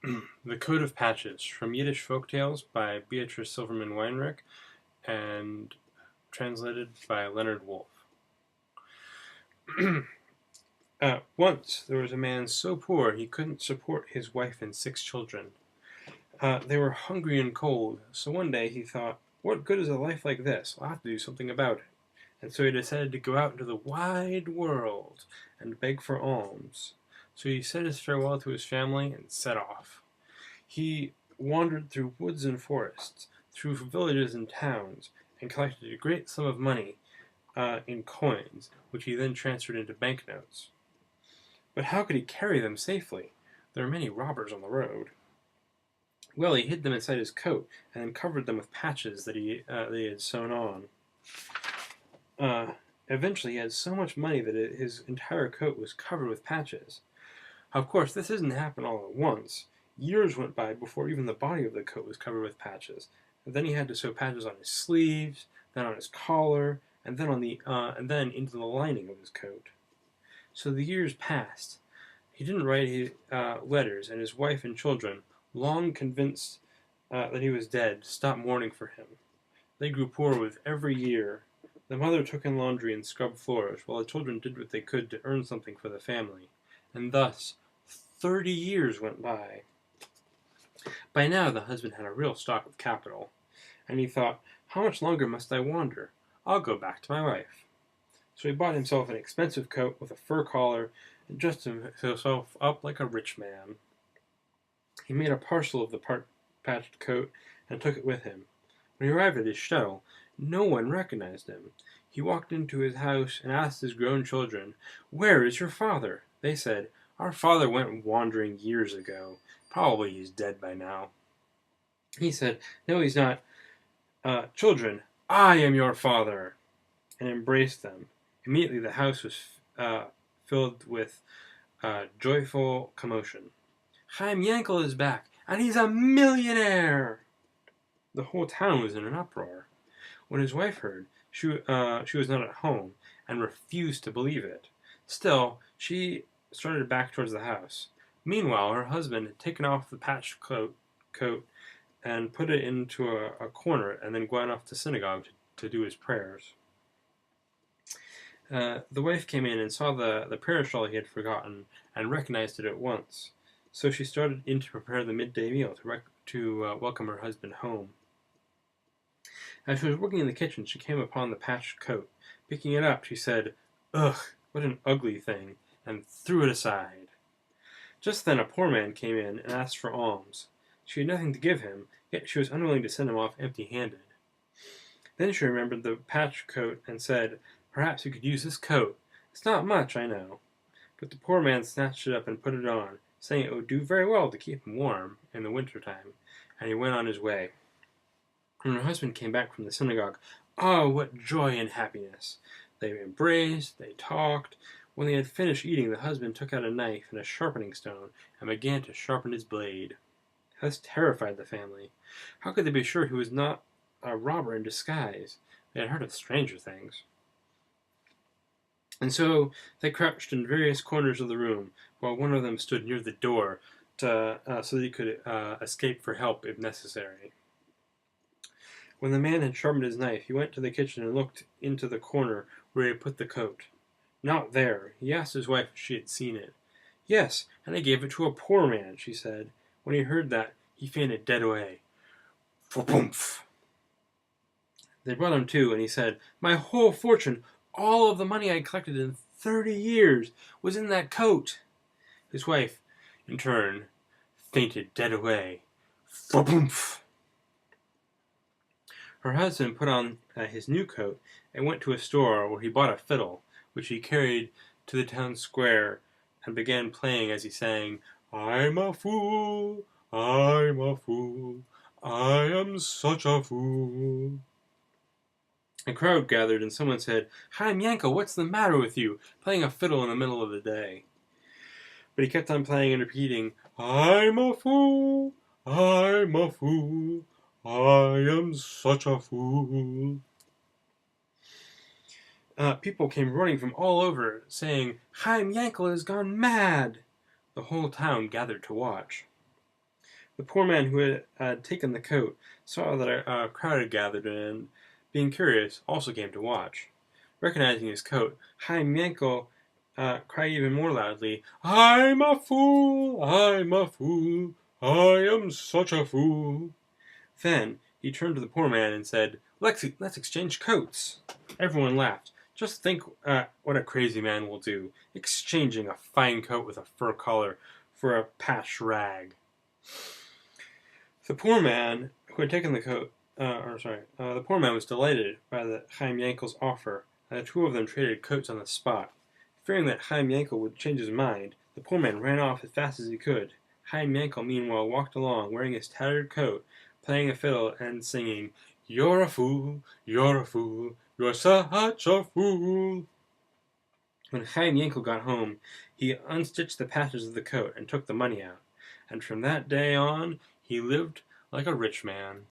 The Coat of Patches from Yiddish Folk Tales by Beatrice Silverman Weinrich and translated by Leonard Wolf. Once there was a man so poor he couldn't support his wife and 6 children. They were hungry and cold, so one day he thought, what good is a life like this? I'll have to do something about it. And so he decided to go out into the wide world and beg for alms. So he said his farewell to his family and set off. He wandered through woods and forests, through villages and towns, and collected a great sum of money in coins, which he then transferred into banknotes. But how could he carry them safely? There were many robbers on the road. Well, he hid them inside his coat, and then covered them with patches that he had sewn on. Eventually, he had so much money that his entire coat was covered with patches. Of course, this didn't happen all at once. Years went by before even the body of the coat was covered with patches. And then he had to sew patches on his sleeves, then on his collar, and then into the lining of his coat. So the years passed. He didn't write letters, and his wife and children, long convinced that he was dead, stopped mourning for him. They grew poor with every year. The mother took in laundry and scrubbed floors, while the children did what they could to earn something for the family. And thus, 30 years went by. By now, the husband had a real stock of capital, and he thought, how much longer must I wander? I'll go back to my wife. So he bought himself an expensive coat with a fur collar and dressed himself up like a rich man. He made a parcel of the patched coat and took it with him. When he arrived at his shtetl, no one recognized him. He walked into his house and asked his grown children, where is your father? They said, our father went wandering years ago. Probably he's dead by now. He said, no, he's not. Children, I am your father, and embraced them. Immediately the house was filled with joyful commotion. Chaim Yankel is back, and he's a millionaire! The whole town was in an uproar. When his wife heard, she was not at home, and refused to believe it. Still, she started back towards the house. Meanwhile, her husband had taken off the patched coat and put it into a corner, and then gone off to synagogue to do his prayers. The wife came in and saw the prayer shawl he had forgotten, and recognized it at once. So she started in to prepare the midday meal to welcome her husband home. As she was working in the kitchen, she came upon the patched coat. Picking it up, she said, ugh, what an ugly thing, and threw it aside. Just then a poor man came in and asked for alms. She had nothing to give him, yet she was unwilling to send him off empty-handed. Then she remembered the patched coat and said, perhaps you could use this coat. It's not much, I know. But the poor man snatched it up and put it on, saying it would do very well to keep him warm in the winter-time, and he went on his way. When her husband came back from the synagogue, oh, what joy and happiness! They embraced, they talked. When they had finished eating, the husband took out a knife and a sharpening stone and began to sharpen his blade. This terrified the family. How could they be sure he was not a robber in disguise? They had heard of stranger things. And so they crouched in various corners of the room, while one of them stood near the door so that he could escape for help if necessary. When the man had sharpened his knife, he went to the kitchen and looked into the corner where he had put the coat. Not there. He asked his wife if she had seen it. Yes, and I gave it to a poor man, she said. When he heard that, he fainted dead away. Fa-boomf! They brought him to, and he said, my whole fortune, all of the money I collected in 30 years, was in that coat. His wife, in turn, fainted dead away. Fa-boomf! Her husband put on his new coat and went to a store where he bought a fiddle, which he carried to the town square and began playing as he sang, I'm a fool, I'm a fool, I am such a fool. A crowd gathered and someone said, Chaim Yankel, what's the matter with you, playing a fiddle in the middle of the day? But he kept on playing and repeating, I'm a fool, I'm a fool, I am such a fool. People came running from all over, saying, Chaim Yankel has gone mad. The whole town gathered to watch. The poor man who had taken the coat saw that a crowd had gathered and, being curious, also came to watch. Recognizing his coat, Chaim Yankel cried even more loudly, "I'm a fool! I'm a fool! I am such a fool!" Then he turned to the poor man and said, let's exchange coats." Everyone laughed. Just think what a crazy man will do, exchanging a fine coat with a fur collar for a patched rag. The poor man who had taken the coat, the poor man was delighted by the Chaim Yankel's offer, and the two of them traded coats on the spot. Fearing that Chaim Yankel would change his mind, the poor man ran off as fast as he could. Chaim Yankel meanwhile walked along, wearing his tattered coat, playing a fiddle and singing, "You're a fool, you're a fool, you're such a fool." When Chaim Yankel got home, he unstitched the patches of the coat and took the money out. And from that day on, he lived like a rich man.